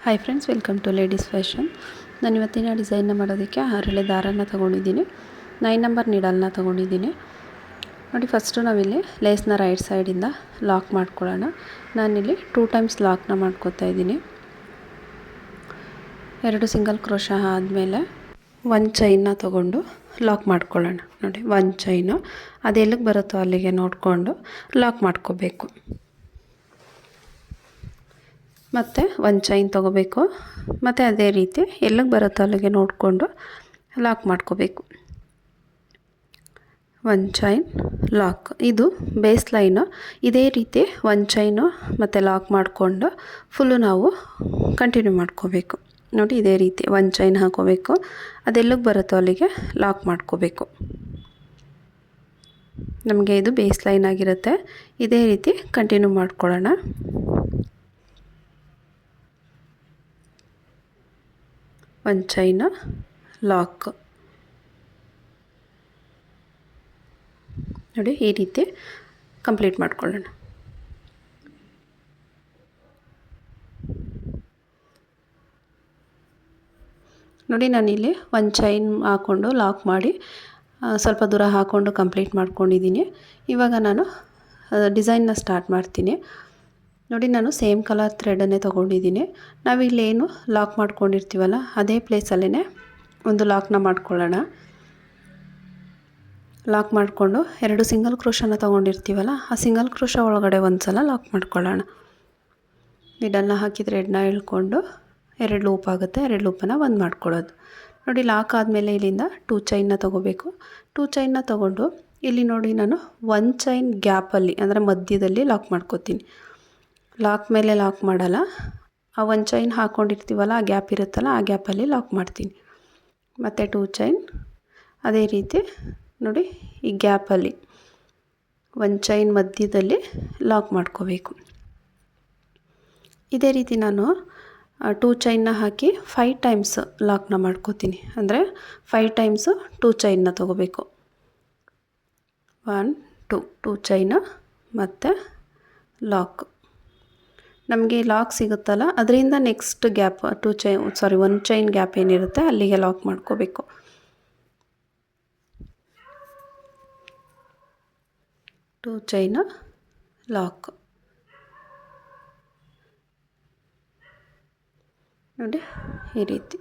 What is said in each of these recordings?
Hi friends, welcome to ladies fashion. ನಾನು ಇವತ್ತಿನ ಡಿಸೈನ್ನ ಮಾಡೋದಕ್ಕೆ ಹರಳೆ ದಾರನ ತೊಗೊಂಡಿದ್ದೀನಿ. 9 ನಂಬರ್ ನೀಡಲ್ನ ತೊಗೊಂಡಿದ್ದೀನಿ. ನೋಡಿ, ಫಸ್ಟು ನಾವಿಲ್ಲಿ ಲೇಸ್ನ ರೈಟ್ ಸೈಡಿಂದ ಲಾಕ್ ಮಾಡ್ಕೊಳ್ಳೋಣ. ನಾನಿಲ್ಲಿ 2 ಟೈಮ್ಸ್ ಲಾಕ್ನ ಮಾಡ್ಕೊತಾ ಇದ್ದೀನಿ. 2 ಸಿಂಗಲ್ ಕ್ರೋಶ ಆದಮೇಲೆ 1 ಚೈನ್ನ ತೊಗೊಂಡು ಲಾಕ್ ಮಾಡ್ಕೊಳ್ಳೋಣ. ನೋಡಿ, 1 ಚೈನು ಅದೆಲ್ಲಿಗೆ ಬರುತ್ತೋ ಅಲ್ಲಿಗೆ ನೋಡಿಕೊಂಡು ಲಾಕ್ ಮಾಡ್ಕೋಬೇಕು. ಮತ್ತು 1 ಚೈನ್ ತೊಗೋಬೇಕು. ಮತ್ತು ಅದೇ ರೀತಿ ಎಲ್ಲಿಗೆ ಬರುತ್ತೋ ಅಲ್ಲಿಗೆ ನೋಡಿಕೊಂಡು ಲಾಕ್ ಮಾಡ್ಕೋಬೇಕು. 1 ಚೈನ್ ಲಾಕ್, ಇದು ಬೇಸ್ ಲೈನು. ಇದೇ ರೀತಿ 1 ಚೈನು ಮತ್ತು ಲಾಕ್ ಮಾಡಿಕೊಂಡು ಫುಲ್ಲು ನಾವು ಕಂಟಿನ್ಯೂ ಮಾಡ್ಕೋಬೇಕು. ನೋಡಿ, ಇದೇ ರೀತಿ 1 ಚೈನ್ ಹಾಕೋಬೇಕು. ಅದೆಲ್ಲಿಗೆ ಬರುತ್ತೋ ಅಲ್ಲಿಗೆ ಲಾಕ್ ಮಾಡ್ಕೋಬೇಕು. ನಮಗೆ ಇದು ಬೇಸ್ ಲೈನ್ ಆಗಿರುತ್ತೆ. ಇದೇ ರೀತಿ ಕಂಟಿನ್ಯೂ ಮಾಡ್ಕೊಳ್ಳೋಣ. 1 ಚೈನ್ ಲಾಕ್. ನೋಡಿ, ಈ ರೀತಿ ಕಂಪ್ಲೀಟ್ ಮಾಡ್ಕೊಳ್ಳೋಣ. ನೋಡಿ, ನಾನಿಲ್ಲಿ 1 ಚೈನ್ ಹಾಕ್ಕೊಂಡು ಲಾಕ್ ಮಾಡಿ ಸ್ವಲ್ಪ ದೂರ ಹಾಕ್ಕೊಂಡು ಕಂಪ್ಲೀಟ್ ಮಾಡ್ಕೊಂಡಿದ್ದೀನಿ. ಇವಾಗ ನಾನು ಡಿಸೈನ್ನ ಸ್ಟಾರ್ಟ್ ಮಾಡ್ತೀನಿ. ನೋಡಿ, ನಾನು ಸೇಮ್ ಕಲರ್ ಥ್ರೆಡನ್ನೇ ತೊಗೊಂಡಿದ್ದೀನಿ. ನಾವಿಲ್ಲೇನು ಲಾಕ್ ಮಾಡ್ಕೊಂಡಿರ್ತೀವಲ್ಲ ಅದೇ ಪ್ಲೇಸಲ್ಲೇ ಒಂದು ಲಾಕ್ನ ಮಾಡ್ಕೊಳ್ಳೋಣ. ಲಾಕ್ ಮಾಡಿಕೊಂಡು 2 ಸಿಂಗಲ್ ಕ್ರೋಶನ ತೊಗೊಂಡಿರ್ತೀವಲ್ಲ ಆ ಸಿಂಗಲ್ ಕ್ರೋಶ ಒಳಗಡೆ ಒಂದು ಸಲ ಲಾಕ್ ಮಾಡ್ಕೊಳ್ಳೋಣ. ನೀಡಲ್ನ ಹಾಕಿ ಥ್ರೆಡ್ನ ಎಳ್ಕೊಂಡು 2 ಲೂಪ್ ಆಗುತ್ತೆ. 2 ಲೂಪನ್ನು ಒಂದು ಮಾಡ್ಕೊಳ್ಳೋದು. ನೋಡಿ, ಲಾಕ್ ಆದಮೇಲೆ ಇಲ್ಲಿಂದ 2 ಚೈನ್ನ ತೊಗೋಬೇಕು. 2 ಚೈನ್ನ ತೊಗೊಂಡು ಇಲ್ಲಿ ನೋಡಿ, ನಾನು 1 ಚೈನ್ ಗ್ಯಾಪಲ್ಲಿ ಅಂದರೆ ಮಧ್ಯದಲ್ಲಿ ಲಾಕ್ ಮಾಡ್ಕೋತೀನಿ. ಲಾಕ್ ಮೇಲೆ ಲಾಕ್ ಮಾಡಲ್ಲ. ಆ 1 ಚೈನ್ ಹಾಕ್ಕೊಂಡಿರ್ತೀವಲ್ಲ ಆ ಗ್ಯಾಪ್ ಇರುತ್ತಲ್ಲ ಆ ಗ್ಯಾಪಲ್ಲಿ ಲಾಕ್ ಮಾಡ್ತೀನಿ. ಮತ್ತು 2 ಚೈನ್ ಅದೇ ರೀತಿ ನೋಡಿ, ಈ ಗ್ಯಾಪಲ್ಲಿ 1 ಚೈನ್ ಮಧ್ಯದಲ್ಲಿ ಲಾಕ್ ಮಾಡ್ಕೋಬೇಕು. ಇದೇ ರೀತಿ ನಾನು 2 ಚೈನ್ನ ಹಾಕಿ 5 ಟೈಮ್ಸ್ ಲಾಕ್ನ ಮಾಡ್ಕೋತೀನಿ. ಅಂದರೆ 5 ಟೈಮ್ಸು 2 ಚೈನ್ನ ತೊಗೋಬೇಕು. 1 2 ಚೈನ ಮತ್ತು ಲಾಕ್. ನಮಗೆ ಲಾಕ್ ಸಿಗುತ್ತಲ್ಲ ಅದರಿಂದ ನೆಕ್ಸ್ಟ್ ಗ್ಯಾಪ್ 1 ಚೈನ್ ಗ್ಯಾಪ್ ಏನಿರುತ್ತೆ ಅಲ್ಲಿಗೆ ಲಾಕ್ ಮಾಡ್ಕೋಬೇಕು. Two chain lock. ನೋಡಿ, ಈ ರೀತಿ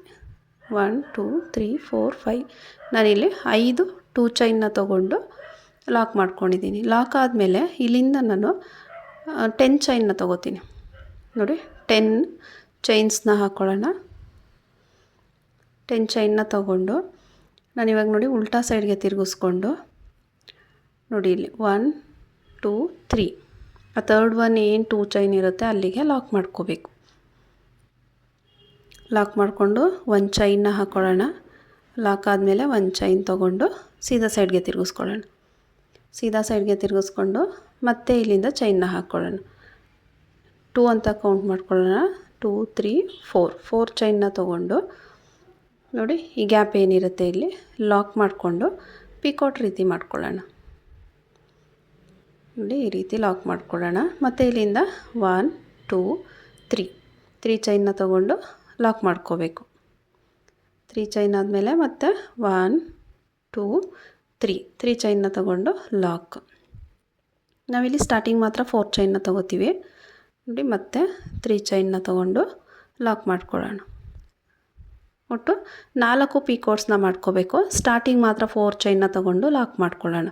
1 2 3 4 5 ನಾನಿಲ್ಲಿ 5 2 ಚೈನ್ನ ತೊಗೊಂಡು ಲಾಕ್ ಮಾಡ್ಕೊಂಡಿದ್ದೀನಿ. ಲಾಕ್ ಆದಮೇಲೆ ಇಲ್ಲಿಂದ ನಾನು 10 ಚೈನ್ನ ತೊಗೋತೀನಿ. ನೋಡಿ, 10 ಚೈನ್ಸ್ನ ಹಾಕ್ಕೊಳ್ಳೋಣ. 10 ಚೈನ್ನ ತೊಗೊಂಡು ನಾನಿವಾಗ ನೋಡಿ ಉಲ್ಟಾ ಸೈಡ್ಗೆ ತಿರುಗಿಸ್ಕೊಂಡು ನೋಡಿ ಇಲ್ಲಿ 1 2 3 ಆ ಥರ್ಡ್ ಒನ್ ಏನು 2 ಚೈನ್ ಇರುತ್ತೆ ಅಲ್ಲಿಗೆ ಲಾಕ್ ಮಾಡ್ಕೋಬೇಕು. ಲಾಕ್ ಮಾಡಿಕೊಂಡು 1 ಚೈನ್ನ ಹಾಕ್ಕೊಳ್ಳೋಣ. ಲಾಕ್ ಆದಮೇಲೆ 1 ಚೈನ್ ತೊಗೊಂಡು ಸೀದಾ ಸೈಡ್ಗೆ ತಿರುಗಿಸ್ಕೊಳ್ಳೋಣ. ಸೀದಾ ಸೈಡ್ಗೆ ತಿರುಗಿಸ್ಕೊಂಡು ಮತ್ತೆ ಇಲ್ಲಿಂದ ಚೈನ್ನ ಹಾಕ್ಕೊಳ್ಳೋಣ. 2 ಅಂತ ಕೌಂಟ್ ಮಾಡ್ಕೊಳ್ಳೋಣ. 2 3 4 ಚೈನ್ನ ತೊಗೊಂಡು ನೋಡಿ ಈ ಗ್ಯಾಪ್ ಏನಿರುತ್ತೆ ಇಲ್ಲಿ ಲಾಕ್ ಮಾಡಿಕೊಂಡು ಪಿಕೋಟ್ ರೀತಿ ಮಾಡ್ಕೊಳ್ಳೋಣ. ನೋಡಿ, ಈ ರೀತಿ ಲಾಕ್ ಮಾಡ್ಕೊಳ್ಳೋಣ. ಮತ್ತು ಇಲ್ಲಿಂದ 1 2 3 ಚೈನ್ನ ತೊಗೊಂಡು ಲಾಕ್ ಮಾಡ್ಕೋಬೇಕು. 3 ಚೈನ್ ಆದಮೇಲೆ ಮತ್ತೆ 1 2 3 ಚೈನ್ನ ತೊಗೊಂಡು ಲಾಕ್. ನಾವಿಲ್ಲಿ ಸ್ಟಾರ್ಟಿಂಗ್ ಮಾತ್ರ 4 ಚೈನ್ನ ತೊಗೋತೀವಿ. ನೋಡಿ, ಮತ್ತೆ 3 ಚೈನ್ನ ತೊಗೊಂಡು ಲಾಕ್ ಮಾಡ್ಕೊಳ್ಳೋಣ. ಒಟ್ಟು 4 ಪಿಕೋಟ್ಸ್ನ ಮಾಡ್ಕೋಬೇಕು. ಸ್ಟಾರ್ಟಿಂಗ್ ಮಾತ್ರ 4 ಚೈನ್ನ ತೊಗೊಂಡು ಲಾಕ್ ಮಾಡ್ಕೊಳ್ಳೋಣ.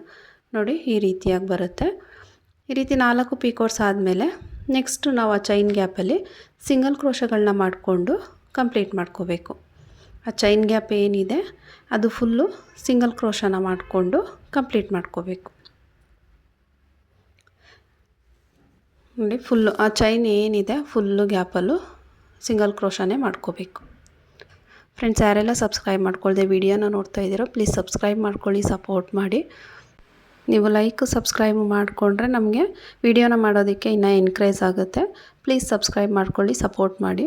ನೋಡಿ, ಈ ರೀತಿಯಾಗಿ ಬರುತ್ತೆ. ಈ ರೀತಿ 4 ಪಿಕೋಟ್ಸ್ ಆದಮೇಲೆ ನೆಕ್ಸ್ಟು ನಾವು ಆ ಚೈನ್ ಗ್ಯಾಪಲ್ಲಿ ಸಿಂಗಲ್ ಕ್ರೋಶಗಳನ್ನ ಮಾಡಿಕೊಂಡು ಕಂಪ್ಲೀಟ್ ಮಾಡ್ಕೋಬೇಕು. ಆ ಚೈನ್ ಗ್ಯಾಪ್ ಏನಿದೆ ಅದು ಫುಲ್ಲು ಸಿಂಗಲ್ ಕ್ರೋಶನ ಮಾಡಿಕೊಂಡು ಕಂಪ್ಲೀಟ್ ಮಾಡ್ಕೋಬೇಕು. ನೋಡಿ, ಫುಲ್ಲು ಆ ಚೈನ್ ಏನಿದೆ ಫುಲ್ಲು ಗ್ಯಾಪಲ್ಲೂ ಸಿಂಗಲ್ ಕ್ರೋಶನೇ ಮಾಡ್ಕೋಬೇಕು. ಫ್ರೆಂಡ್ಸ್, ಯಾರೆಲ್ಲ ಸಬ್ಸ್ಕ್ರೈಬ್ ಮಾಡ್ಕೊಳ್ದೆ ವಿಡಿಯೋನ ನೋಡ್ತಾ ಇದ್ದೀರೋ ಪ್ಲೀಸ್ ಸಬ್ಸ್ಕ್ರೈಬ್ ಮಾಡ್ಕೊಳ್ಳಿ, ಸಪೋರ್ಟ್ ಮಾಡಿ. ನೀವು ಲೈಕ್ ಸಬ್ಸ್ಕ್ರೈಬ್ ಮಾಡಿಕೊಂಡ್ರೆ ನಮಗೆ ವಿಡಿಯೋನ ಮಾಡೋದಕ್ಕೆ ಇನ್ನೂ ಎನ್ಕರೇಜ್ ಆಗುತ್ತೆ. ಪ್ಲೀಸ್ ಸಬ್ಸ್ಕ್ರೈಬ್ ಮಾಡ್ಕೊಳ್ಳಿ, ಸಪೋರ್ಟ್ ಮಾಡಿ.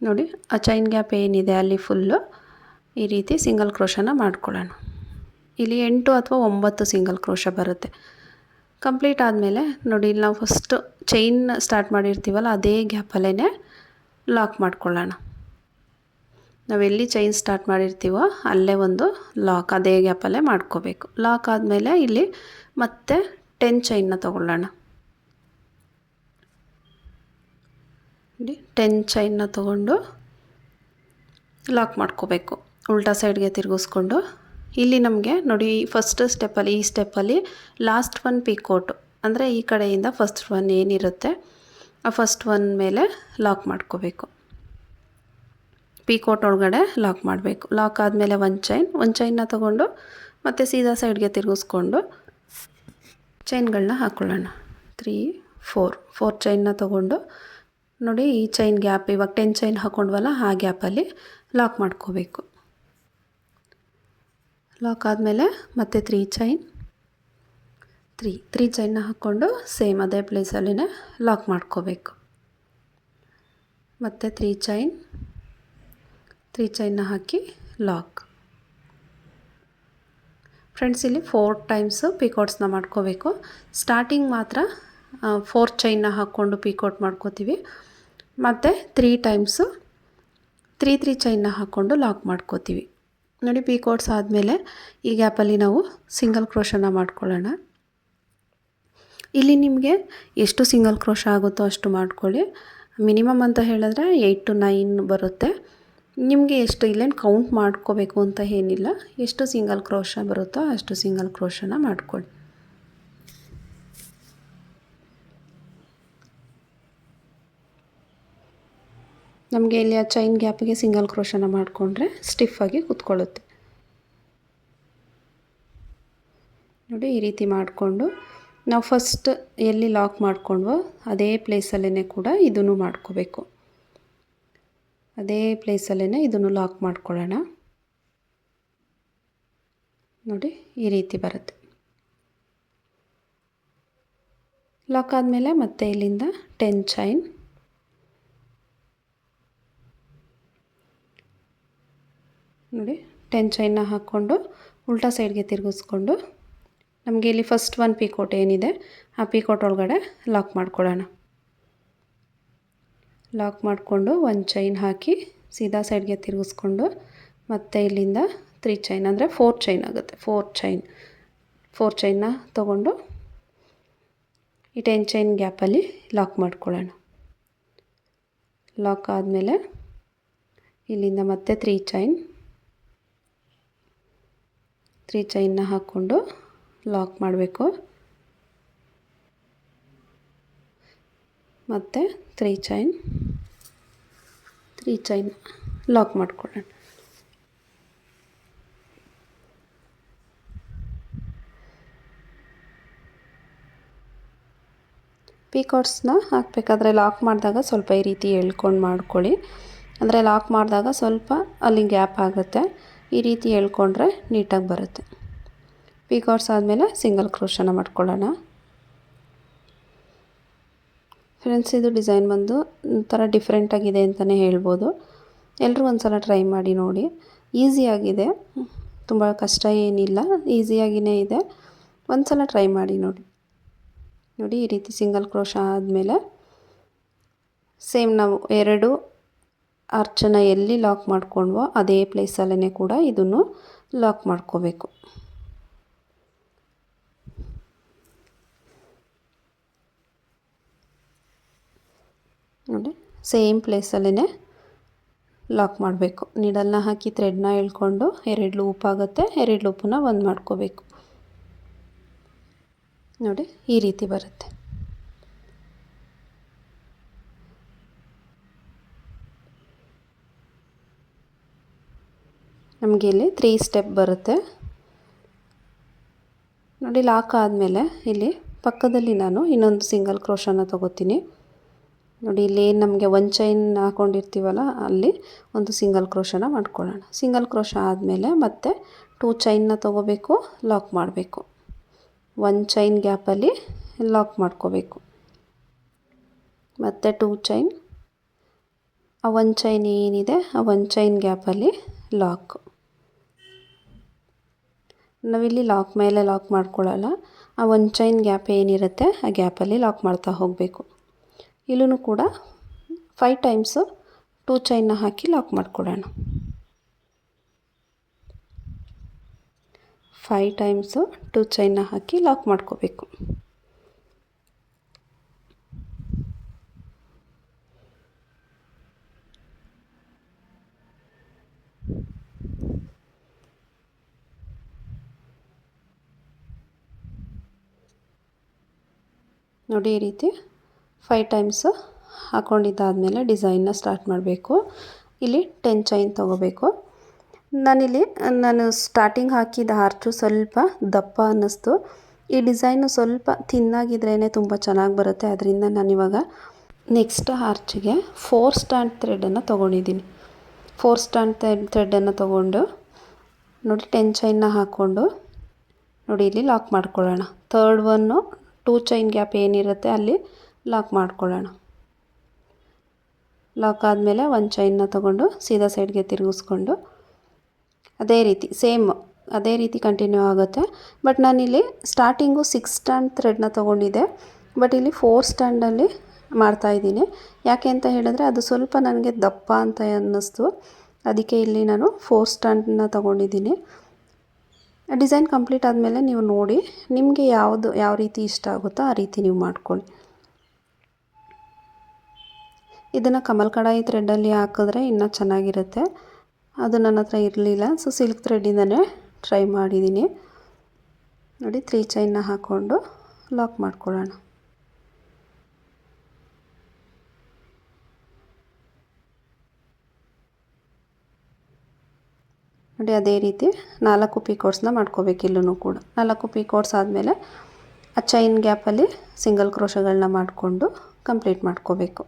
ನೋಡಿ, ಆ ಚೈನ್ ಗ್ಯಾಪ್ ಏನಿದೆ ಅಲ್ಲಿ ಫುಲ್ಲು ಈ ರೀತಿ ಸಿಂಗಲ್ ಕ್ರೋಶನ ಮಾಡ್ಕೊಳ್ಳೋಣ. ಇಲ್ಲಿ 8 ಅಥವಾ 9 ಸಿಂಗಲ್ ಕ್ರೋಶ ಬರುತ್ತೆ. ಕಂಪ್ಲೀಟ್ ಆದಮೇಲೆ ನೋಡಿ, ಇಲ್ಲಿ ನಾವು ಫಸ್ಟು ಚೈನ್ ಸ್ಟಾರ್ಟ್ ಮಾಡಿರ್ತೀವಲ್ಲ ಅದೇ ಗ್ಯಾಪಲ್ಲೇ ಲಾಕ್ ಮಾಡ್ಕೊಳ್ಳೋಣ. ನಾವೆಲ್ಲಿ ಚೈನ್ ಸ್ಟಾರ್ಟ್ ಮಾಡಿರ್ತೀವೋ ಅಲ್ಲೇ ಒಂದು ಲಾಕ್ ಅದೇ ಗ್ಯಾಪಲ್ಲೇ ಮಾಡ್ಕೋಬೇಕು. ಲಾಕ್ ಆದಮೇಲೆ ಇಲ್ಲಿ ಮತ್ತೆ 10 ಚೈನ್ನ ತೊಗೊಳ್ಳೋಣ. 10 ಚೈನ್ನ ತೊಗೊಂಡು ಲಾಕ್ ಮಾಡ್ಕೋಬೇಕು. ಉಲ್ಟಾ ಸೈಡ್ಗೆ ತಿರುಗಿಸ್ಕೊಂಡು ಇಲ್ಲಿ ನಮಗೆ ನೋಡಿ, ಫಸ್ಟ್ ಸ್ಟೆಪ್ಪಲ್ಲಿ ಈ ಸ್ಟೆಪ್ಪಲ್ಲಿ ಲಾಸ್ಟ್ ಒನ್ ಪಿಕೋಟು ಅಂದರೆ ಈ ಕಡೆಯಿಂದ ಫಸ್ಟ್ ಒನ್ ಏನಿರುತ್ತೆ ಆ ಫಸ್ಟ್ ಒನ್ ಮೇಲೆ ಲಾಕ್ ಮಾಡ್ಕೋಬೇಕು. ಪಿಕೋಟ್ ಒಳಗಡೆ ಲಾಕ್ ಮಾಡಬೇಕು. ಲಾಕ್ ಆದಮೇಲೆ ಒಂದು ಚೈನ್ನ ತೊಗೊಂಡು ಮತ್ತು ಸೀದಾ ಸೈಡ್ಗೆ ತಿರುಗಿಸ್ಕೊಂಡು ಚೈನ್ಗಳನ್ನ ಹಾಕ್ಕೊಳ್ಳೋಣ. 3 4 ಚೈನ್ನ ತೊಗೊಂಡು ನೋಡಿ, ಈ ಚೈನ್ ಗ್ಯಾಪ್ ಇವಾಗ 10 ಚೈನ್ ಹಾಕ್ಕೊಂಡ್ವಲ್ಲ ಆ ಗ್ಯಾಪಲ್ಲಿ ಲಾಕ್ ಮಾಡ್ಕೋಬೇಕು. ಲಾಕ್ ಆದಮೇಲೆ ಮತ್ತೆ 3 ಚೈನ್ನ ಹಾಕ್ಕೊಂಡು ಸೇಮ್ ಅದೇ ಪ್ಲೇಸಲ್ಲೇ ಲಾಕ್ ಮಾಡ್ಕೋಬೇಕು. ಮತ್ತು 3 ಚೈನ್ನ ಹಾಕಿ ಲಾಕ್. ಫ್ರೆಂಡ್ಸ್, ಇಲ್ಲಿ 4 ಟೈಮ್ಸು ಪಿಕೋಟ್ಸ್ನ ಮಾಡ್ಕೋಬೇಕು. ಸ್ಟಾರ್ಟಿಂಗ್ ಮಾತ್ರ 4 ಚೈನ್ನ ಹಾಕ್ಕೊಂಡು ಪಿಕೋಟ್ ಮಾಡ್ಕೋತೀವಿ. ಮತ್ತು 3 ಟೈಮ್ಸು 3 ಚೈನ್ನ ಹಾಕ್ಕೊಂಡು ಲಾಕ್ ಮಾಡ್ಕೋತೀವಿ. ನೋಡಿ, ಪಿಕೋಟ್ಸ್ ಆದಮೇಲೆ ಈ ಗ್ಯಾಪಲ್ಲಿ ನಾವು ಸಿಂಗಲ್ ಕ್ರೋಶನ ಮಾಡ್ಕೊಳ್ಳೋಣ. ಇಲ್ಲಿ ನಿಮಗೆ ಎಷ್ಟು ಸಿಂಗಲ್ ಕ್ರೋಶ ಆಗುತ್ತೋ ಅಷ್ಟು ಮಾಡ್ಕೊಳ್ಳಿ. ಮಿನಿಮಮ್ ಅಂತ ಹೇಳಿದ್ರೆ 8 to 9 ಬರುತ್ತೆ. ನಿಮಗೆ ಎಷ್ಟು ಇಲ್ಲೇನು ಕೌಂಟ್ ಮಾಡ್ಕೋಬೇಕು ಅಂತ ಏನಿಲ್ಲ, ಎಷ್ಟು ಸಿಂಗಲ್ ಕ್ರೋಶ ಬರುತ್ತೋ ಅಷ್ಟು ಸಿಂಗಲ್ ಕ್ರೋಶನ ಮಾಡ್ಕೊಳ್ಳಿ. ನಮಗೆ ಇಲ್ಲಿ ಆ ಚೈನ್ ಗ್ಯಾಪಿಗೆ ಸಿಂಗಲ್ ಕ್ರೋಶನ ಮಾಡಿಕೊಂಡ್ರೆ ಸ್ಟಿಫಾಗಿ ಕೂತ್ಕೊಳ್ಳುತ್ತೆ. ನೋಡಿ, ಈ ರೀತಿ ಮಾಡಿಕೊಂಡು ನಾವು ಫಸ್ಟ್ ಎಲ್ಲಿ ಲಾಕ್ ಮಾಡ್ಕೊಂಡ್ವೋ ಅದೇ ಪ್ಲೇಸಲ್ಲೇ ಕೂಡ ಇದನ್ನು ಮಾಡ್ಕೋಬೇಕು. ಅದೇ ಪ್ಲೇಸಲ್ಲೇ ಇದನ್ನು ಲಾಕ್ ಮಾಡ್ಕೊಳ್ಳೋಣ. ನೋಡಿ, ಈ ರೀತಿ ಬರುತ್ತೆ. ಲಾಕ್ ಆದಮೇಲೆ ಮತ್ತೆ ಇಲ್ಲಿಂದ 10 ಚೈನ್, ನೋಡಿ 10 ಚೈನ್ನ ಹಾಕ್ಕೊಂಡು ಉಲ್ಟಾ ಸೈಡ್ಗೆ ತಿರುಗಿಸ್ಕೊಂಡು ನಮಗೆ ಇಲ್ಲಿ ಫಸ್ಟ್ ಒನ್ ಪಿಕೋಟ್ ಏನಿದೆ ಆ ಪಿಕೋಟ್ ಒಳಗಡೆ ಲಾಕ್ ಮಾಡ್ಕೊಳ್ಳೋಣ. ಲಾಕ್ ಮಾಡಿಕೊಂಡು 1 ಚೈನ್ ಹಾಕಿ ಸೀದಾ ಸೈಡ್ಗೆ ತಿರುಗಿಸ್ಕೊಂಡು ಮತ್ತೆ ಇಲ್ಲಿಂದ 3 ಚೈನ್ ಅಂದರೆ 4 ಚೈನ್ ಆಗುತ್ತೆ. 4 ಚೈನ್ನ ತೊಗೊಂಡು ಈ 10 ಚೈನ್ ಗ್ಯಾಪಲ್ಲಿ ಲಾಕ್ ಮಾಡ್ಕೊಳ್ಳೋಣ. ಲಾಕ್ ಆದಮೇಲೆ ಇಲ್ಲಿಂದ ಮತ್ತೆ 3 ಚೈನ್ನ ಹಾಕ್ಕೊಂಡು ಲಾಕ್ ಮಾಡಬೇಕು. ಮತ್ತು 3 ಚೈನ್ ಲಾಕ್ ಮಾಡ್ಕೊಳ್ಳೋಣ. ಪಿಕಾಟ್ಸ್ನ ಹಾಕಬೇಕಾದ್ರೆ ಲಾಕ್ ಮಾಡಿದಾಗ ಸ್ವಲ್ಪ ಈ ರೀತಿ ಎಳ್ಕೊಂಡು ಮಾಡ್ಕೊಳ್ಳಿ. ಅಂದರೆ ಲಾಕ್ ಮಾಡಿದಾಗ ಸ್ವಲ್ಪ ಅಲ್ಲಿ ಗ್ಯಾಪ್ ಆಗುತ್ತೆ. ಈ ರೀತಿ ಎಳ್ಕೊಂಡ್ರೆ ನೀಟಾಗಿ ಬರುತ್ತೆ. ಪಿಕಾಟ್ಸ್ ಆದಮೇಲೆ ಸಿಂಗಲ್ ಕ್ರೋಶನ ಮಾಡ್ಕೊಳ್ಳೋಣ. ಫ್ರೆಂಡ್ಸ್, ಇದು ಡಿಸೈನ್ ಬಂದು ಒಂಥರ ಡಿಫ್ರೆಂಟಾಗಿದೆ ಅಂತಲೇ ಹೇಳ್ಬೋದು. ಎಲ್ಲರೂ ಒಂದು ಸಲ ಟ್ರೈ ಮಾಡಿ ನೋಡಿ. ಈಸಿಯಾಗಿದೆ, ತುಂಬ ಕಷ್ಟ ಏನಿಲ್ಲ, ಈಸಿಯಾಗಿಯೇ ಇದೆ. ಒಂದು ಸಲ ಟ್ರೈ ಮಾಡಿ ನೋಡಿ. ನೋಡಿ, ಈ ರೀತಿ ಸಿಂಗಲ್ ಕ್ರೋಶ ಆದಮೇಲೆ ಸೇಮ್ ನಾವು 2 ಆರ್ಚನ್ನ ಎಲ್ಲಿ ಲಾಕ್ ಮಾಡ್ಕೊಂಡ್ವೋ ಅದೇ ಪ್ಲೇಸಲ್ಲೇ ಕೂಡ ಇದನ್ನು ಲಾಕ್ ಮಾಡ್ಕೋಬೇಕು. ನೋಡಿ, ಸೇಮ್ ಪ್ಲೇಸಲ್ಲೇ ಲಾಕ್ ಮಾಡಬೇಕು. ನೀಡಲ್ನ ಹಾಕಿ ಥ್ರೆಡ್ನ ಎಳ್ಕೊಂಡು 2 ಲೂಪ್ ಆಗುತ್ತೆ. 2 ಲೂಪನ್ನ ಒಂದು ಮಾಡ್ಕೋಬೇಕು. ನೋಡಿ, ಈ ರೀತಿ ಬರುತ್ತೆ. ನಮಗೆ ಇಲ್ಲಿ 3 ಸ್ಟೆಪ್ ಬರುತ್ತೆ. ನೋಡಿ, ಲಾಕ್ ಆದಮೇಲೆ ಇಲ್ಲಿ ಪಕ್ಕದಲ್ಲಿ ನಾನು ಇನ್ನೊಂದು ಸಿಂಗಲ್ ಕ್ರೋಶನ ತೊಗೋತೀನಿ. ನೋಡಿ, ಇಲ್ಲಿ ನಮಗೆ 1 ಚೈನ್ ಹಾಕ್ಕೊಂಡಿರ್ತೀವಲ್ಲ ಅಲ್ಲಿ ಒಂದು ಸಿಂಗಲ್ ಕ್ರೋಶನ ಮಾಡ್ಕೊಳ್ಳೋಣ. ಸಿಂಗಲ್ ಕ್ರೋಶ ಆದಮೇಲೆ ಮತ್ತೆ 2 ಚೈನ್ನ ತೊಗೋಬೇಕು, ಲಾಕ್ ಮಾಡಬೇಕು. 1 ಚೈನ್ ಗ್ಯಾಪಲ್ಲಿ ಲಾಕ್ ಮಾಡ್ಕೋಬೇಕು. ಮತ್ತು 2 ಚೈನ್, ಆ 1 ಚೈನ್ ಏನಿದೆ ಆ 1 ಚೈನ್ ಗ್ಯಾಪಲ್ಲಿ ಲಾಕ್. ನಾವಿಲ್ಲಿ ಲಾಕ್ ಮೇಲೆ ಲಾಕ್ ಮಾಡ್ಕೊಳ್ಳಲ್ಲ, ಆ ಒಂದು ಚೈನ್ ಗ್ಯಾಪ್ ಏನಿರುತ್ತೆ ಆ ಗ್ಯಾಪಲ್ಲಿ ಲಾಕ್ ಮಾಡ್ತಾ ಹೋಗಬೇಕು. ಇಲ್ಲೂ ಕೂಡ 5 ಟೈಮ್ಸು 2 ಚೈನ್ನ ಹಾಕಿ ಲಾಕ್ ಮಾಡ್ಕೊಳ್ಳೋಣ. 5 ಟೈಮ್ಸು 2 ಚೈನ್ನ ಹಾಕಿ ಲಾಕ್ ಮಾಡ್ಕೋಬೇಕು. ನೋಡಿ, ಈ ರೀತಿ 5 ಟೈಮ್ಸು ಹಾಕ್ಕೊಂಡಿದ್ದಾದಮೇಲೆ ಡಿಸೈನ್ನ ಸ್ಟಾರ್ಟ್ ಮಾಡಬೇಕು. ಇಲ್ಲಿ 10 ಚೈನ್ ತೊಗೋಬೇಕು. ನಾನು ಸ್ಟಾರ್ಟಿಂಗ್ ಹಾಕಿದ ಆರ್ಚು ಸ್ವಲ್ಪ ದಪ್ಪ ಅನ್ನಿಸ್ತು. ಈ ಡಿಸೈನು ಸ್ವಲ್ಪ ತಿನ್ನಾಗಿದ್ರೇ ತುಂಬ ಚೆನ್ನಾಗಿ ಬರುತ್ತೆ. ಅದರಿಂದ ನಾನಿವಾಗ ನೆಕ್ಸ್ಟ್ ಆರ್ಚಿಗೆ 4 ಸ್ಟ್ಯಾಂಡ್ ಥ್ರೆಡನ್ನು ತೊಗೊಂಡಿದ್ದೀನಿ. 4 ಸ್ಟ್ಯಾಂಡ್ ಥ್ರೆಡನ್ನು ತೊಗೊಂಡು ನೋಡಿ 10 ಚೈನ್ನ ಹಾಕ್ಕೊಂಡು ನೋಡಿ ಇಲ್ಲಿ ಲಾಕ್ ಮಾಡ್ಕೊಳ್ಳೋಣ. ಥರ್ಡ್ ಒನ್ನು 2 ಚೈನ್ ಗ್ಯಾಪ್ ಏನಿರುತ್ತೆ ಅಲ್ಲಿ ಲಾಕ್ ಮಾಡ್ಕೊಳ್ಳೋಣ. ಲಾಕ್ ಆದಮೇಲೆ 1 ಚೈನ್ನ ತೊಗೊಂಡು ಸೀದಾ ಸೈಡ್ಗೆ ತಿರುಗಿಸ್ಕೊಂಡು ಅದೇ ರೀತಿ ಅದೇ ರೀತಿ ಕಂಟಿನ್ಯೂ ಆಗುತ್ತೆ. ಬಟ್ ನಾನಿಲ್ಲಿ ಸ್ಟಾರ್ಟಿಂಗು 6 ಸ್ಟ್ಯಾಂಡ್ ಥ್ರೆಡ್ನ ತೊಗೊಂಡಿದ್ದೆ. ಬಟ್ ಇಲ್ಲಿ 4 ಸ್ಟ್ಯಾಂಡಲ್ಲಿ ಮಾಡ್ತಾಯಿದ್ದೀನಿ. ಯಾಕೆ ಅಂತ ಹೇಳಿದ್ರೆ ಅದು ಸ್ವಲ್ಪ ನನಗೆ ದಪ್ಪ ಅಂತ ಅನ್ನಿಸ್ತು. ಅದಕ್ಕೆ ಇಲ್ಲಿ ನಾನು 4 ಸ್ಟ್ಯಾಂಡನ್ನ ತೊಗೊಂಡಿದ್ದೀನಿ. ಡಿಸೈನ್ ಕಂಪ್ಲೀಟ್ ಆದಮೇಲೆ ನೀವು ನೋಡಿ ನಿಮಗೆ ಯಾವ ರೀತಿ ಇಷ್ಟ ಆಗುತ್ತೋ ಆ ರೀತಿ ನೀವು ಮಾಡ್ಕೊಳ್ಳಿ. ಇದನ್ನು ಕಮಲ್ ಕಡಾಯಿ ಥ್ರೆಡ್ಡಲ್ಲಿ ಹಾಕಿದ್ರೆ ಇನ್ನೂ ಚೆನ್ನಾಗಿರುತ್ತೆ. ಅದು ನನ್ನ ಹತ್ರ ಇರಲಿಲ್ಲ, ಸೊ ಸಿಲ್ಕ್ ಥ್ರೆಡ್ಡಿಂದನೇ ಟ್ರೈ ಮಾಡಿದ್ದೀನಿ. ನೋಡಿ 3 ಚೈನ್ನ ಹಾಕ್ಕೊಂಡು ಲಾಕ್ ಮಾಡ್ಕೊಳ್ಳೋಣ. ನೋಡಿ ಅದೇ ರೀತಿ 4 ಪೀಕೋಟ್ಸ್ನ ಮಾಡ್ಕೋಬೇಕು. ಇಲ್ಲೂ ಕೂಡ 4 ಪೀಕೋಟ್ಸ್ ಆದಮೇಲೆ ಆ ಚೈನ್ ಗ್ಯಾಪಲ್ಲಿ ಸಿಂಗಲ್ ಕ್ರೋಶಗಳನ್ನ ಮಾಡಿಕೊಂಡು ಕಂಪ್ಲೀಟ್ ಮಾಡ್ಕೋಬೇಕು.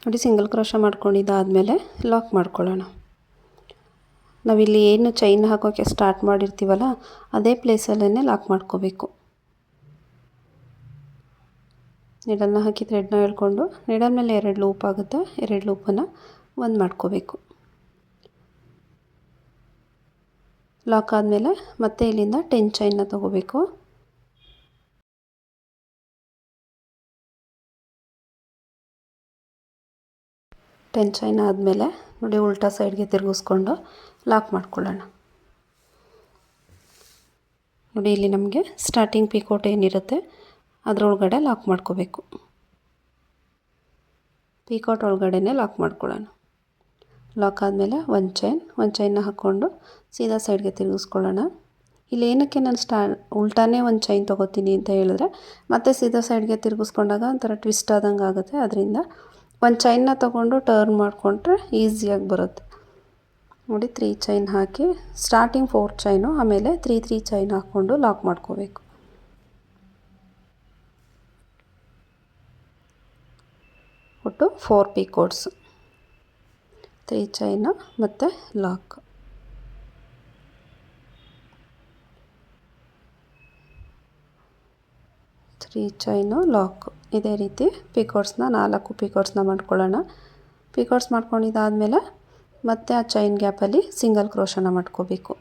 ನೋಡಿ ಸಿಂಗಲ್ ಕ್ರೋಶ ಮಾಡ್ಕೊಂಡಿದ್ದಾದಮೇಲೆ ಲಾಕ್ ಮಾಡ್ಕೊಳ್ಳೋಣ. ನಾವಿಲ್ಲಿ ಏನು ಚೈನ್ ಹಾಕೋಕ್ಕೆ ಸ್ಟಾರ್ಟ್ ಮಾಡಿರ್ತೀವಲ್ಲ ಅದೇ ಪ್ಲೇಸಲ್ಲೇ ಲಾಕ್ ಮಾಡ್ಕೋಬೇಕು. ನೀಡಲ್ನ ಹಾಕಿ ಥ್ರೆಡ್ನ ಎಳ್ಕೊಂಡು ನೀಡಲ್ ಮೇಲೆ 2 ಲೂಪ್ ಆಗುತ್ತೆ. 2 ಲೂಪನ್ನು ಒಂದು ಮಾಡ್ಕೋಬೇಕು. ಲಾಕ್ ಆದಮೇಲೆ ಮತ್ತೆ ಇಲ್ಲಿಂದ 10 ಚೈನ್ನ ತೊಗೋಬೇಕು. 10 ಚೈನ್ ಆದಮೇಲೆ ನೋಡಿ ಉಲ್ಟಾ ಸೈಡ್ಗೆ ತಿರುಗಿಸ್ಕೊಂಡು ಲಾಕ್ ಮಾಡ್ಕೊಳ್ಳೋಣ. ನೋಡಿ ಇಲ್ಲಿ ನಮಗೆ ಸ್ಟಾರ್ಟಿಂಗ್ ಪಿಕೋಟ್ ಏನಿರುತ್ತೆ ಅದರೊಳಗಡೆ ಲಾಕ್ ಮಾಡ್ಕೋಬೇಕು. ಪಿಕೋಟ್ ಒಳಗಡೆನೇ ಲಾಕ್ ಮಾಡ್ಕೊಳ್ಳೋಣ. ಲಾಕ್ ಆದಮೇಲೆ 1 ಚೈನ್ನ ಹಾಕ್ಕೊಂಡು ಸೀದಾ ಸೈಡ್ಗೆ ತಿರುಗಿಸ್ಕೊಳ್ಳೋಣ. ಇಲ್ಲಿ ಏನಕ್ಕೆ ನಾನು ಉಲ್ಟಾನೇ 1 ಚೈನ್ ತೊಗೋತೀನಿ ಅಂತ ಹೇಳಿದ್ರೆ ಮತ್ತೆ ಸೀದಾ ಸೈಡ್ಗೆ ತಿರುಗಿಸ್ಕೊಂಡಾಗ ಒಂಥರ ಟ್ವಿಸ್ಟ್ ಆದಂಗೆ ಆಗುತ್ತೆ. ಅದರಿಂದ 1 ಚೈನ್ನ ತೊಗೊಂಡು ಟರ್ನ್ ಮಾಡಿಕೊಂಡ್ರೆ ಈಸಿಯಾಗಿ ಬರುತ್ತೆ. ನೋಡಿ 3 ಚೈನ್ ಹಾಕಿ ಸ್ಟಾರ್ಟಿಂಗ್ 4 ಚೈನು ಆಮೇಲೆ 3 ಚೈನ್ ಹಾಕ್ಕೊಂಡು ಲಾಕ್ ಮಾಡ್ಕೋಬೇಕು. ಒಟ್ಟು 4 ಪಿಕೋಟ್ಸ್, 3 ಚೈನು ಮತ್ತು ಲಾಕ್. Chain lock. ಇದೇ ರೀತಿ ಪಿಕೋಟ್ಸ್ನ 4 ಪಿಕೋಟ್ಸ್ನ ಮಾಡ್ಕೊಳ್ಳೋಣ. ಪಿಕೋಟ್ಸ್ ಮಾಡ್ಕೊಂಡಿದ್ದಾದಮೇಲೆ ಮತ್ತೆ ಆ ಚೈನ್ ಗ್ಯಾಪಲ್ಲಿ ಸಿಂಗಲ್ ಕ್ರೋಶನ ಮಾಡ್ಕೋಬೇಕು.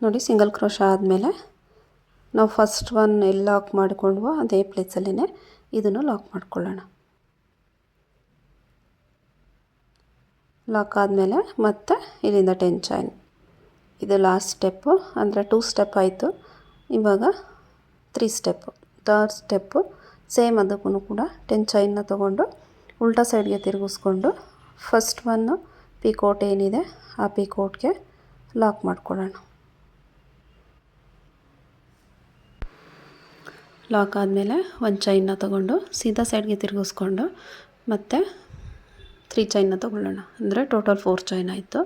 ನೋಡಿ ಸಿಂಗಲ್ ಕ್ರೋಶ ಆದಮೇಲೆ ನಾವು ಫಸ್ಟ್ ಒನ್ ಎಲ್ಲಿ ಲಾಕ್ ಮಾಡಿಕೊಂಡ್ವೋ ಅದೇ ಪ್ಲೇಸಲ್ಲೇ ಇದನ್ನು ಲಾಕ್ ಮಾಡ್ಕೊಳ್ಳೋಣ. ಲಾಕ್ ಆದಮೇಲೆ ಮತ್ತೆ ಇಲ್ಲಿಂದ 10 ಚೈನ್. ಇದು ಲಾಸ್ಟ್ ಸ್ಟೆಪ್ಪು, ಅಂದರೆ 2 ಸ್ಟೆಪ್ ಆಯಿತು. ಇವಾಗ 3 ಸ್ಟೆಪ್ಪು. ಥರ್ಡ್ ಸ್ಟೆಪ್ಪು ಸೇಮ್ ಅದಕ್ಕೂ ಕೂಡ 10 ಚೈನ್ನ ತೊಗೊಂಡು ಉಲ್ಟಾ ಸೈಡ್ಗೆ ತಿರುಗಿಸ್ಕೊಂಡು ಫಸ್ಟ್ ಒನ್ನು ಪಿಕೋಟ್ ಏನಿದೆ ಆ ಪಿಕೋಟ್ಗೆ ಲಾಕ್ ಮಾಡ್ಕೊಳ್ಳೋಣ. ಲಾಕ್ ಆದಮೇಲೆ ಒಂದು ಚೈನ್ನ ತೊಗೊಂಡು ಸೀದಾ ಸೈಡ್ಗೆ ತಿರುಗಿಸ್ಕೊಂಡು ಮತ್ತು 3 ಚೈನ್ನ ತೊಗೊಳ್ಳೋಣ. ಅಂದರೆ ಟೋಟಲ್ 4 ಚೈನ್ ಆಯಿತು.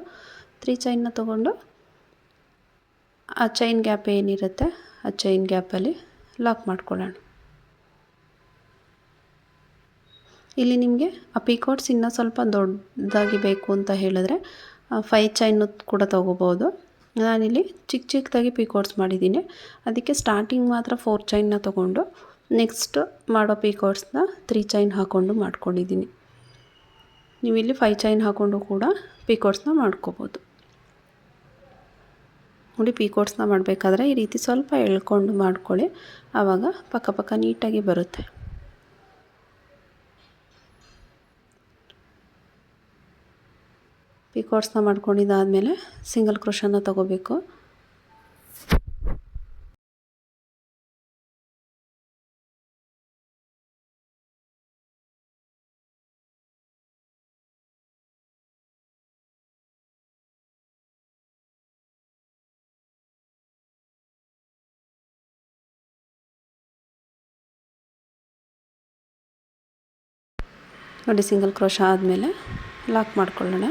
3 ಚೈನ್ನ ತೊಗೊಂಡು ಆ ಚೈನ್ ಗ್ಯಾಪ್ ಏನಿರುತ್ತೆ ಆ ಚೈನ್ ಗ್ಯಾಪಲ್ಲಿ ಲಾಕ್ ಮಾಡ್ಕೊಳ್ಳೋಣ. ಇಲ್ಲಿ ನಿಮಗೆ ಆ ಪಿಕಾಟ್ಸ್ ಇನ್ನೂ ಸ್ವಲ್ಪ ದೊಡ್ಡದಾಗಿ ಬೇಕು ಅಂತ ಹೇಳಿದ್ರೆ 5 ಚೈನ್ ಕೂಡ ತೊಗೋಬೋದು. ನಾನಿಲ್ಲಿ ಚಿಕ್ಕದಾಗಿ ಪಿಕಾಟ್ಸ್ ಮಾಡಿದ್ದೀನಿ. ಅದಕ್ಕೆ ಸ್ಟಾರ್ಟಿಂಗ್ ಮಾತ್ರ 4 ಚೈನ್ನ ತೊಗೊಂಡು ನೆಕ್ಸ್ಟ್ ಮಾಡೋ ಪಿಕಾಟ್ಸ್ನ 3 ಚೈನ್ ಹಾಕ್ಕೊಂಡು ಮಾಡ್ಕೊಂಡಿದ್ದೀನಿ. ನೀವಿಲ್ಲಿ 5 ಚೈನ್ ಹಾಕ್ಕೊಂಡು ಕೂಡ ಪಿಕಾಟ್ಸ್ನ ಮಾಡ್ಕೋಬೋದು. ನೋಡಿ, ಪಿಕಾಟ್ಸ್ನ ಮಾಡಬೇಕಾದ್ರೆ ಈ ರೀತಿ ಸ್ವಲ್ಪ ಎಳ್ಕೊಂಡು ಮಾಡ್ಕೊಳ್ಳಿ, ಆವಾಗ ಪಕ್ಕ ನೀಟಾಗಿ ಬರುತ್ತೆ. ಪಿಕಾಟ್ಸ್ನ ಮಾಡ್ಕೊಂಡಿದ್ದಾದಮೇಲೆ ಸಿಂಗಲ್ ಕ್ರೋಶನ ತಗೋಬೇಕು. ನೋಡಿ, ಸಿಂಗಲ್ ಕ್ರೋಶ ಆದಮೇಲೆ ಲಾಕ್ ಮಾಡ್ಕೊಳ್ಳೋಣ.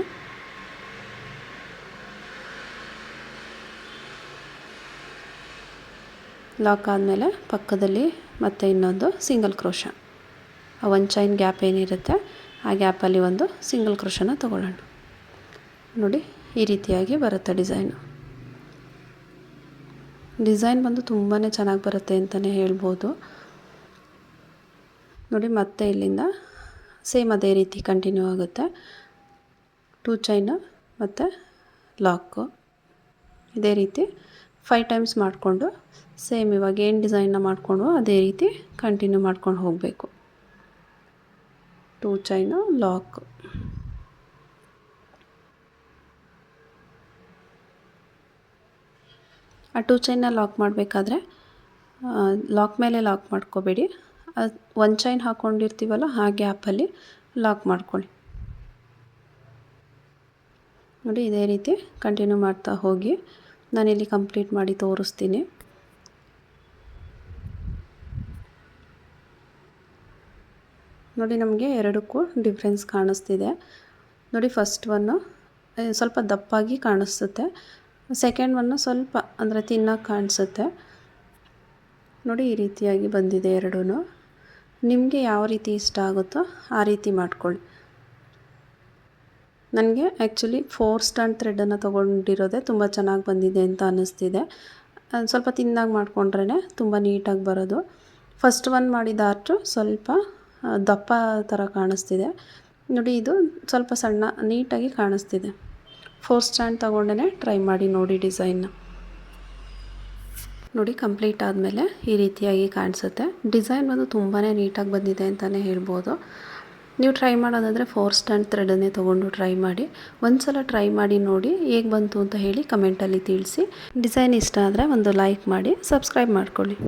ಲಾಕ್ ಆದಮೇಲೆ ಪಕ್ಕದಲ್ಲಿ ಮತ್ತೆ ಇನ್ನೊಂದು ಸಿಂಗಲ್ ಕ್ರೋಶ, ಆ 1 ಚೈನ್ ಗ್ಯಾಪ್ ಏನಿರುತ್ತೆ ಆ ಗ್ಯಾಪಲ್ಲಿ ಒಂದು ಸಿಂಗಲ್ ಕ್ರೋಶನ ತಗೊಳ್ಳೋಣ. ನೋಡಿ, ಈ ರೀತಿಯಾಗಿ ಬರುತ್ತೆ ಡಿಸೈನ್ ಬಂದು ತುಂಬಾ ಚೆನ್ನಾಗಿ ಬರುತ್ತೆ ಅಂತಲೇ ಹೇಳ್ಬೋದು. ನೋಡಿ, ಮತ್ತೆ ಇಲ್ಲಿಂದ ಸೇಮ್ ಅದೇ ರೀತಿ ಕಂಟಿನ್ಯೂ ಆಗುತ್ತೆ. 2 ಚೈನು ಮತ್ತು ಲಾಕು ಇದೇ ರೀತಿ 5 ಟೈಮ್ಸ್ ಮಾಡಿಕೊಂಡು ಸೇಮ್ ಇವಾಗ ಏನು ಡಿಸೈನ್ನ ಮಾಡಿಕೊಂಡು ಅದೇ ರೀತಿ ಕಂಟಿನ್ಯೂ ಮಾಡ್ಕೊಂಡು ಹೋಗಬೇಕು. 2 ಚೈನು ಲಾಕು. ಆ 2 ಚೈನ್ನ ಲಾಕ್ ಮಾಡಬೇಕಾದ್ರೆ ಲಾಕ್ ಮೇಲೆ ಲಾಕ್ ಮಾಡ್ಕೋಬೇಡಿ, 1 ಚೈನ್ ಹಾಕ್ಕೊಂಡಿರ್ತೀವಲ್ಲ ಆ ಗ್ಯಾಪಲ್ಲಿ ಲಾಕ್ ಮಾಡ್ಕೊಳ್ಳಿ. ನೋಡಿ, ಇದೇ ರೀತಿ ಕಂಟಿನ್ಯೂ ಮಾಡ್ತಾ ಹೋಗಿ. ನಾನಿಲ್ಲಿ ಕಂಪ್ಲೀಟ್ ಮಾಡಿ ತೋರಿಸ್ತೀನಿ. ನೋಡಿ, ನಮಗೆ ಎರಡಕ್ಕೂ ಡಿಫ್ರೆನ್ಸ್ ಕಾಣಿಸ್ತಿದೆ. ನೋಡಿ, ಫಸ್ಟ್ ಒನ್ನು ಸ್ವಲ್ಪ ದಪ್ಪಾಗಿ ಕಾಣಿಸುತ್ತೆ, ಸೆಕೆಂಡ್ ಒನ್ನು ಸ್ವಲ್ಪ ಅಂದರೆ ತಿನ್ನಾಗಿ ಕಾಣಿಸುತ್ತೆ. ನೋಡಿ, ಈ ರೀತಿಯಾಗಿ ಬಂದಿದೆ ಎರಡೂ. ನಿಮಗೆ ಯಾವ ರೀತಿ ಇಷ್ಟ ಆಗುತ್ತೋ ಆ ರೀತಿ ಮಾಡ್ಕೊಳ್ಳಿ. ನನಗೆ ಆ್ಯಕ್ಚುಲಿ 4 ಸ್ಟ್ಯಾಂಡ್ ಥ್ರೆಡನ್ನು ತೊಗೊಂಡಿರೋದೇ ತುಂಬ ಚೆನ್ನಾಗಿ ಬಂದಿದೆ ಅಂತ ಅನ್ನಿಸ್ತಿದೆ. ಸ್ವಲ್ಪ ತಿನ್ನಾಗಿ ಮಾಡಿಕೊಂಡ್ರೇ ತುಂಬ ನೀಟಾಗಿ ಬರೋದು. ಫಸ್ಟ್ ಒನ್ ಮಾಡಿದ ಆರ್ಟು ಸ್ವಲ್ಪ ದಪ್ಪ ಥರ ಕಾಣಿಸ್ತಿದೆ. ನೋಡಿ, ಇದು ಸ್ವಲ್ಪ ಸಣ್ಣ ನೀಟಾಗಿ ಕಾಣಿಸ್ತಿದೆ. 4 ಸ್ಟ್ಯಾಂಡ್ ತೊಗೊಂಡೇ ಟ್ರೈ ಮಾಡಿ ನೋಡಿ ಡಿಸೈನ್ನ. ನೋಡಿ, ಕಂಪ್ಲೀಟ್ ಆದಮೇಲೆ ಈ ರೀತಿಯಾಗಿ ಕಾಣಿಸುತ್ತೆ. ಡಿಸೈನ್ ಬಂದು ತುಂಬಾ ನೀಟಾಗಿ ಬಂದಿದೆ ಅಂತಲೇ ಹೇಳ್ಬೋದು. ನೀವು ಟ್ರೈ ಮಾಡೋದಾದರೆ 4 ಸ್ಟ್ಯಾಂಡ್ ಥ್ರೆಡನ್ನೇ ತೊಗೊಂಡು ಟ್ರೈ ಮಾಡಿ. ಒಂದು ಸಲ ಟ್ರೈ ಮಾಡಿ ನೋಡಿ ಹೇಗೆ ಬಂತು ಅಂತ ಹೇಳಿ ಕಮೆಂಟಲ್ಲಿ ತಿಳಿಸಿ. ಡಿಸೈನ್ ಇಷ್ಟ ಆದರೆ ಒಂದು ಲೈಕ್ ಮಾಡಿ, ಸಬ್ಸ್ಕ್ರೈಬ್ ಮಾಡ್ಕೊಳ್ಳಿ.